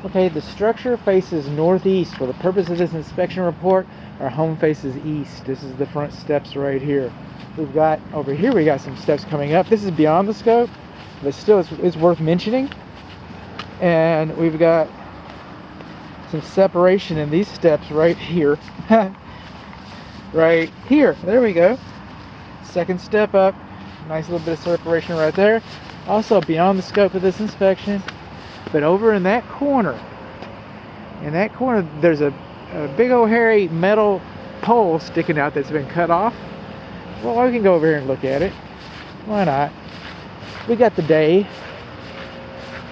Okay, the structure faces northeast. For the purpose of this inspection report, our home faces east. This is the front steps right here. We've got, over here we got some steps coming up. This is beyond the scope, but still it's worth mentioning. And we've got some separation in these steps right here. Right here, there we go. Second step up, nice little bit of separation right there. Also beyond the scope of this inspection, but over in that corner, there's a big old hairy metal pole sticking out that's been cut off. Well, we can go over here and look at it. Why not? We got the day.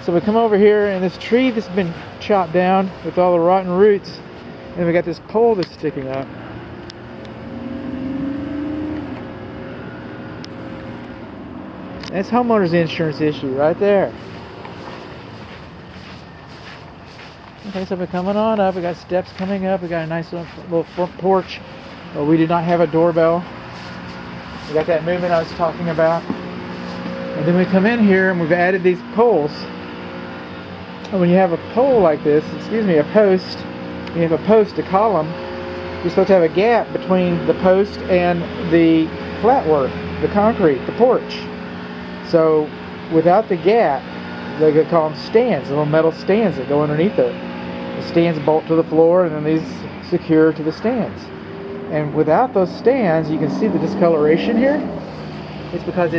So we come over here, and this tree that's been chopped down with all the rotten roots, and we got this pole that's sticking up. That's homeowner's insurance issue right there. Okay, so we're coming on up. We got steps coming up. We got a nice little front porch. We do not have a doorbell. We got that movement I was talking about. And then we come in here and we've added these poles. And when you have a pole like this, a post, you have a post, a column, you're supposed to have a gap between the post and the flatwork, the concrete, the porch. So without the gap, they could call them stands, little metal stands that go underneath it. The stands bolt to the floor, and then these secure to the stands. And without those stands, you can see the discoloration here. It's because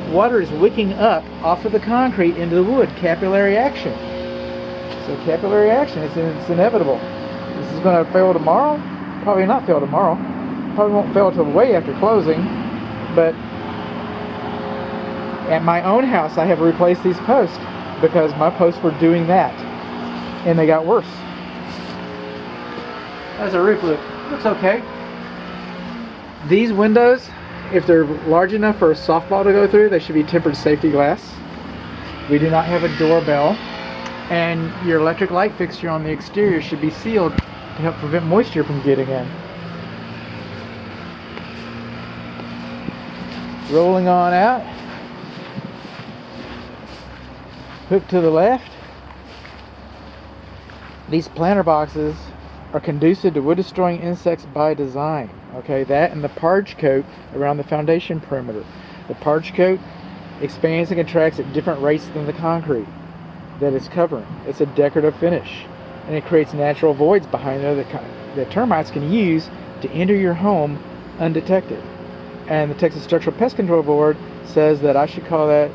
water is wicking up off of the concrete into the wood, capillary action. So capillary action, it's inevitable. This is going to fail tomorrow? Probably not fail tomorrow. Probably won't fail till way after closing. But at my own house, I have replaced these posts because my posts were doing that, and they got worse. That's a roof look. Looks okay. These windows, if they're large enough for a softball to go through, they should be tempered safety glass. We do not have a doorbell, and your electric light fixture on the exterior should be sealed to help prevent moisture from getting in. Rolling on out. Hook to the left. These planter boxes are conducive to wood destroying insects by design. Okay, that and the parge coat around the foundation perimeter. The parge coat expands and contracts at different rates than the concrete that it's covering. It's a decorative finish, and it creates natural voids behind there that termites can use to enter your home undetected. And the Texas Structural Pest Control Board says that I should call that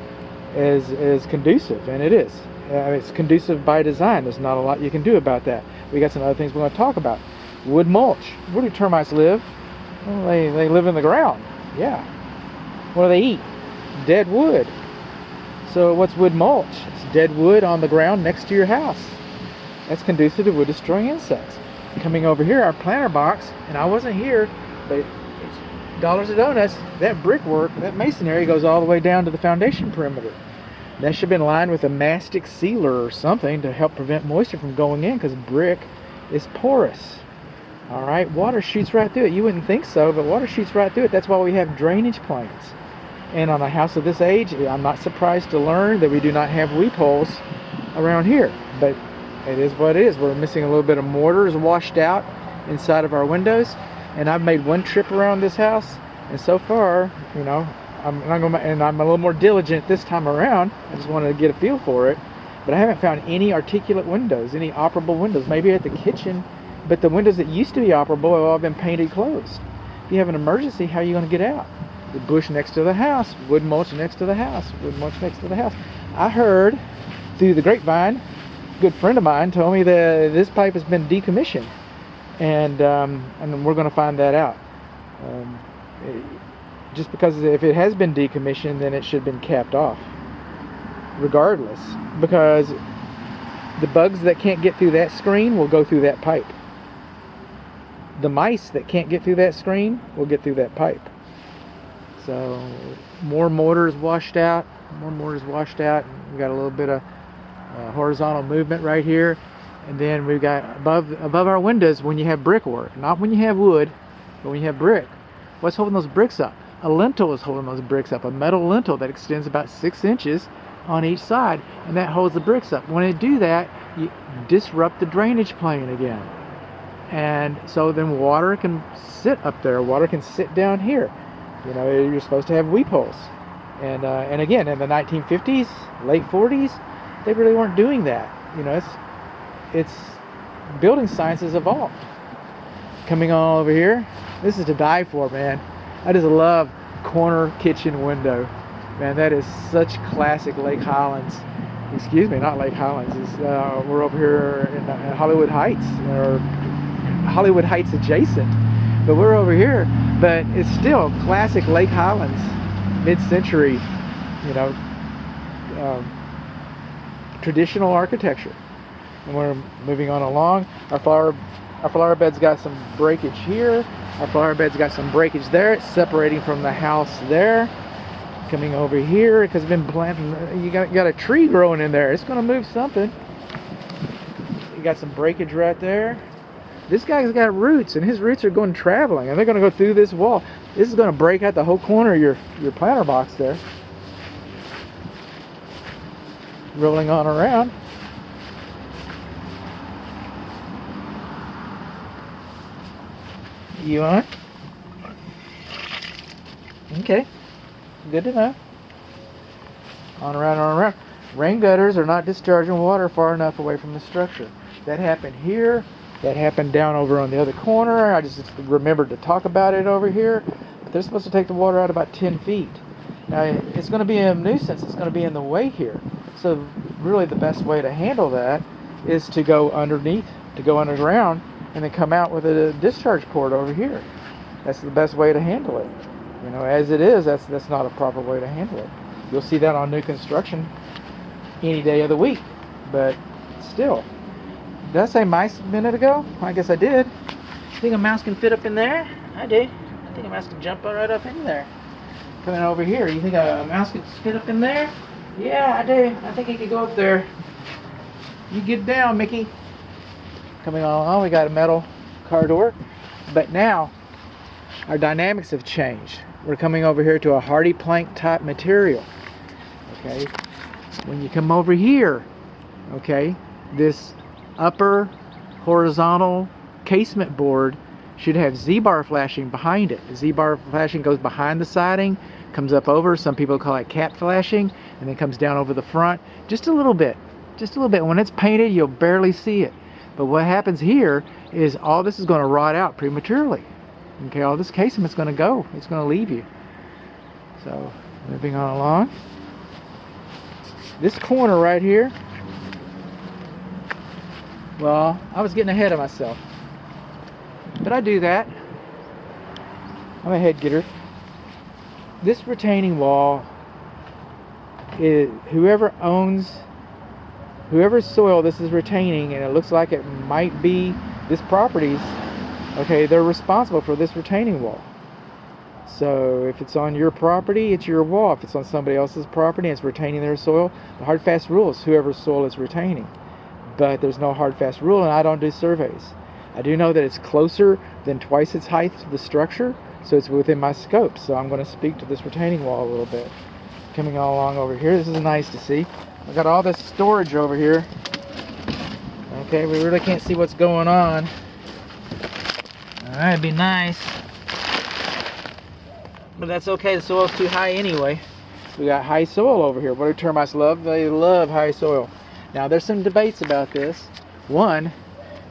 as conducive, and it is. It's conducive by design. There's not a lot you can do about that. We got some other things we're going to talk about. Wood mulch. Where do termites live? Well, they live in the ground. Yeah. What do they eat? Dead wood. So what's wood mulch? It's dead wood on the ground next to your house. That's conducive to wood destroying insects. Coming over here, our planter box, and I wasn't here, but it's dollars of donuts. That brickwork, that masonry goes all the way down to the foundation perimeter. That should have been lined with a mastic sealer or something to help prevent moisture from going in, because brick is porous. All right, water shoots right through it. You wouldn't think so, but water shoots right through it. That's why we have drainage plans. And on a house of this age, I'm not surprised to learn that we do not have weep holes around here. But it is what it is. We're missing a little bit of mortar is washed out inside of our windows. And I've made one trip around this house, and so far, you know, I'm a little more diligent this time around. I just wanted to get a feel for it. But I haven't found any articulate windows, any operable windows. Maybe at the kitchen, but the windows that used to be operable have all been painted closed. If you have an emergency, how are you going to get out? The bush next to the house, wood mulch next to the house, wood mulch next to the house. I heard through the grapevine, a good friend of mine told me that this pipe has been decommissioned, and we're going to find that out. Just because if it has been decommissioned, then it should have been capped off, regardless, because the bugs that can't get through that screen will go through that pipe. The mice that can't get through that screen will get through that pipe. So more mortar is washed out, We got a little bit of horizontal movement right here, and then we've got above our windows, when you have brickwork, not when you have wood, but when you have brick, what's holding those bricks up? A lintel is holding those bricks up, a metal lintel that extends about 6 inches on each side, and that holds the bricks up. When it do that, you disrupt the drainage plane again. And so then water can sit up there, water can sit down here. You know, you're supposed to have weep holes. And again, in the 1950s, late 40s, they really weren't doing that. You know, it's building science has evolved. Coming on over here, this is to die for, man. I just love corner kitchen window. Man, that is such classic Lake Highlands. Excuse me, not Lake Highlands. We're over here in Hollywood Heights, or Hollywood Heights adjacent. But we're over here, but it's still classic Lake Highlands, mid-century, you know, traditional architecture. And we're moving on along. Our flower bed's got some breakage here. Our flower bed's got some breakage there. It's separating from the house there. Coming over here, because it's been planting. You got a tree growing in there. It's going to move something. You got some breakage right there. This guy's got roots, and his roots are going traveling, and they're going to go through this wall. This is going to break out the whole corner of your planter box there. Rolling on around. You on? Okay. Good to know. On around, on around. Rain gutters are not discharging water far enough away from the structure. That happened here. That happened down over on the other corner. I just remembered to talk about it over here. But they're supposed to take the water out about 10 feet. Now, it's going to be a nuisance. It's going to be in the way here. So really the best way to handle that is to go underneath, to go underground, and then come out with a discharge port over here. That's the best way to handle it. You know, as it is, that's not a proper way to handle it. You'll see that on new construction any day of the week. But still, did I say mice a minute ago? I guess I did. Think a mouse can fit up in there? I do. I think a mouse can jump right up in there. Coming over here, you think a mouse could fit up in there? Yeah, I do. I think it could go up there. You get down, Mickey. Coming on, we got a metal car door. But now, our dynamics have changed. We're coming over here to a hardy plank type material. Okay, when you come over here, okay, this upper horizontal casement board should have Z-bar flashing behind it. The Z-bar flashing goes behind the siding, comes up over, some people call it cat flashing, and then comes down over the front just a little bit. Just a little bit. When it's painted, you'll barely see it. But what happens here is all this is going to rot out prematurely. Okay, all this casement's going to go. It's going to leave you. So, moving on along. This corner right here, well, I was getting ahead of myself. But I do that. I'm a head getter. This retaining wall, whoever's soil this is retaining, and it looks like it might be this property's, okay, they're responsible for this retaining wall. So if it's on your property, it's your wall. If it's on somebody else's property and it's retaining their soil, the hard fast rule is whoever's soil is retaining. But there's no hard fast rule, and I don't do surveys. I do know that it's closer than twice its height to the structure, so it's within my scope. So I'm going to speak to this retaining wall a little bit. Coming all along over here, this is nice to see. I've got all this storage over here. Okay, we really can't see what's going on. Alright, it'd be nice. But that's okay, the soil's too high anyway. We got high soil over here. What do termites love? They love high soil. Now, there's some debates about this. One,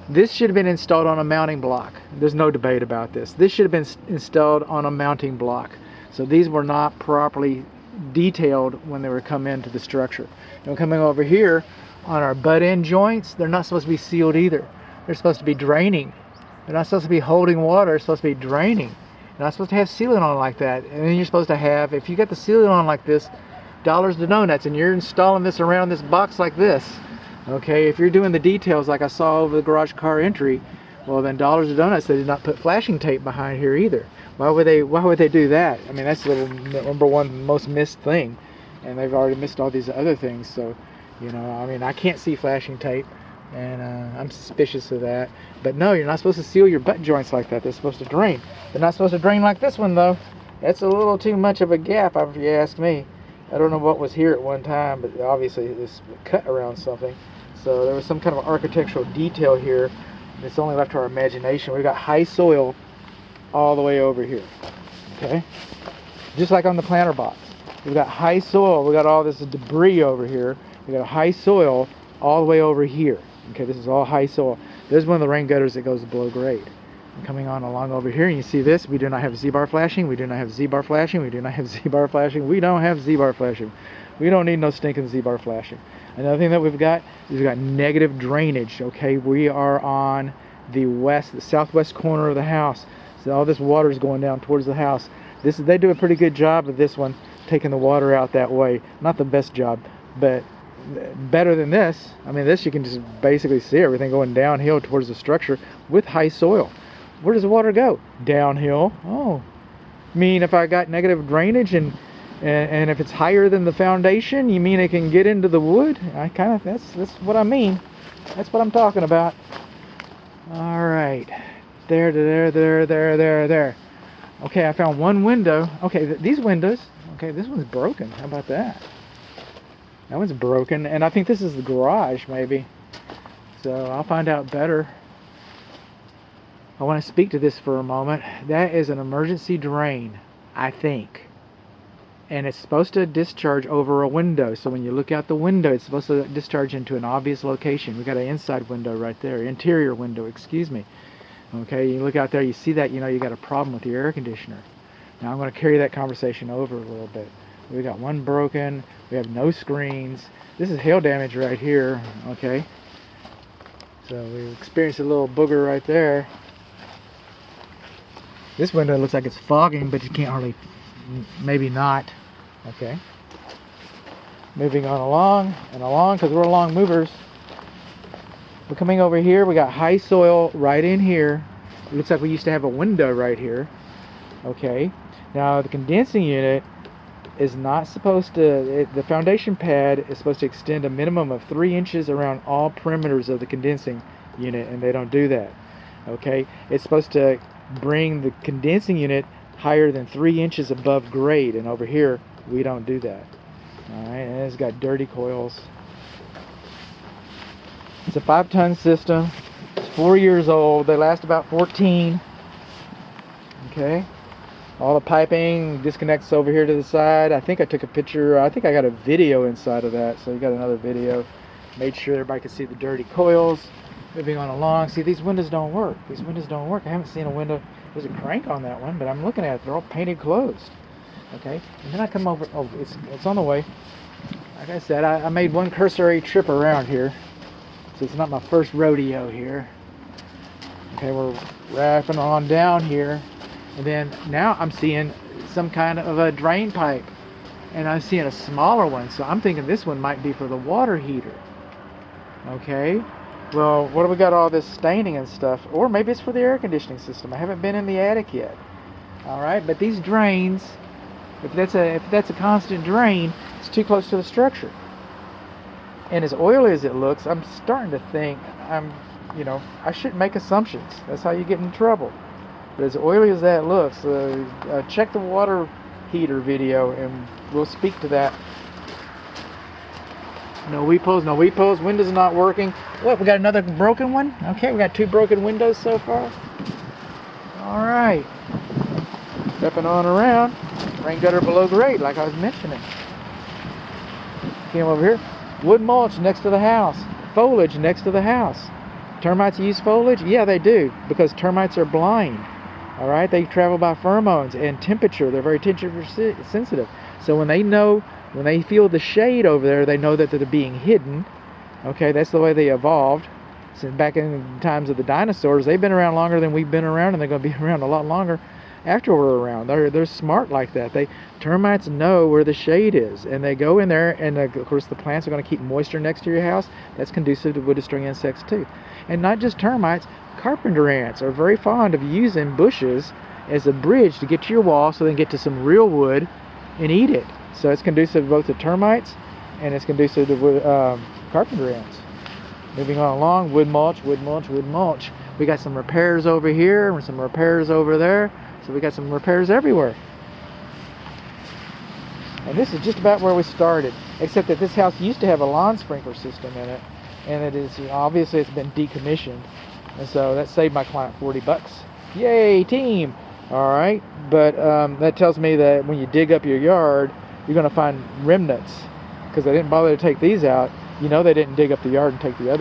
this should have been installed on a mounting block. There's no debate about this. This should have been installed on a mounting block. So these were not properly detailed when they were coming into the structure. And coming over here on our butt-end joints, they're not supposed to be sealed either. They're supposed to be draining. They're not supposed to be holding water. They're supposed to be draining. You're not supposed to have sealant on like that. And then you're supposed to have, if you got the sealant on like this, dollars to donuts, and you're installing this around this box like this, okay, if you're doing the details like I saw over the garage car entry, well then dollars to donuts. They did not put flashing tape behind here either. Why would they do that? I mean, that's the number one most missed thing, and they've already missed all these other things. So, you know, I mean, I can't see flashing tape, and I'm suspicious of that. But no, you're not supposed to seal your butt joints like that. They're supposed to drain. They're not supposed to drain like this one though. That's a little too much of a gap, if you ask me. I don't know what was here at one time, but obviously it's cut around something. So there was some kind of architectural detail here. It's only left to our imagination. We've got high soil all the way over here. Okay? Just like on the planter box. We've got high soil. We've got all this debris over here. We've got high soil all the way over here. Okay, this is all high soil. There's one of the rain gutters that goes below grade. And coming on along over here, and you see this. We do not have Z-bar flashing. We do not have Z-bar flashing. We do not have Z-bar flashing. We don't have Z-bar flashing. We don't need no stinking Z-bar flashing. Another thing that we've got is we've got negative drainage. Okay, we are on the southwest corner of the house. So all this water is going down towards the house. They do a pretty good job of this one, taking the water out that way. Not the best job, but better than this. I mean, this you can just basically see everything going downhill towards the structure with high soil. Where does the water go? Downhill. Oh, I mean, if I got negative drainage and if it's higher than the foundation, you mean it can get into the wood? That's what I mean. That's what I'm talking about. All right, there. Okay, I found one window. Okay, these windows. Okay, this one's broken. How about that? That one's broken, and I think this is the garage, maybe. So I'll find out better. I want to speak to this for a moment. That is an emergency drain, I think. And it's supposed to discharge over a window. So when you look out the window, it's supposed to discharge into an obvious location. We got an inside window right there, interior window, excuse me. Okay, you look out there, you see that, you know you got a problem with your air conditioner. Now I'm going to carry that conversation over a little bit. We got one broken, we have no screens. This is hail damage right here, okay? So we experienced a little booger right there. This window looks like it's fogging, but you can't hardly, maybe not. Okay. Moving on along and along, because we're along movers. We're coming over here, we got high soil right in here. It looks like we used to have a window right here. Okay. Now the condensing unit is not supposed to, the foundation pad is supposed to extend a minimum of 3 inches around all perimeters of the condensing unit, and they don't do that. Okay. It's supposed to bring the condensing unit higher than 3 inches above grade, and over here we don't do that. Alright, and it's got dirty coils. It's a 5-ton system. It's 4 years old. They last about 14. Okay. All the piping disconnects over here to the side. I think I took a picture. I think I got a video inside of that. So you got another video. Made sure everybody could see the dirty coils. Moving on along. See, these windows don't work. These windows don't work. I haven't seen a window. There's a crank on that one, but I'm looking at it. They're all painted closed. Okay. And then I come over. Oh, it's on the way. Like I said, I made one cursory trip around here. So it's not my first rodeo here. Okay, we're wrapping on down here. And then now I'm seeing some kind of a drain pipe. And I'm seeing a smaller one. So I'm thinking this one might be for the water heater. Okay. Well, what do we got all this staining and stuff? Or maybe it's for the air conditioning system. I haven't been in the attic yet. Alright, but these drains, if that's a constant drain, it's too close to the structure. And as oily as it looks, I'm starting to think I shouldn't make assumptions. That's how you get in trouble. But as oily as that looks, check the water heater video and we'll speak to that. No weepos, no weepos. Windows not working. What, we got another broken one? Okay, we got 2 broken windows so far. Alright. Stepping on around. Rain gutter below grade, like I was mentioning. Came over here. Wood mulch next to the house. Foliage next to the house. Termites use foliage? Yeah, they do. Because termites are blind. Alright, they travel by pheromones and temperature. They're very temperature sensitive. So when they feel the shade over there, they know that they're being hidden. Okay, that's the way they evolved. Since back in the times of the dinosaurs, they've been around longer than we've been around, and they're going to be around a lot longer after we're around. They're smart like that. Termites know where the shade is, and they go in there, and of course the plants are going to keep moisture next to your house. That's conducive to wood-destroying insects too. And not just termites, carpenter ants are very fond of using bushes as a bridge to get to your wall so they can get to some real wood and eat it. So it's conducive both to termites and it's conducive to carpenter ants. Moving on along, wood mulch, wood mulch, wood mulch. We got some repairs over here and some repairs over there. So we got some repairs everywhere. And this is just about where we started, except that this house used to have a lawn sprinkler system in it, and it is, obviously it's been decommissioned, and so that saved my client $40. Yay, team! All right, but that tells me that when you dig up your yard, you're going to find remnants, because they didn't bother to take these out. You know they didn't dig up the yard and take the other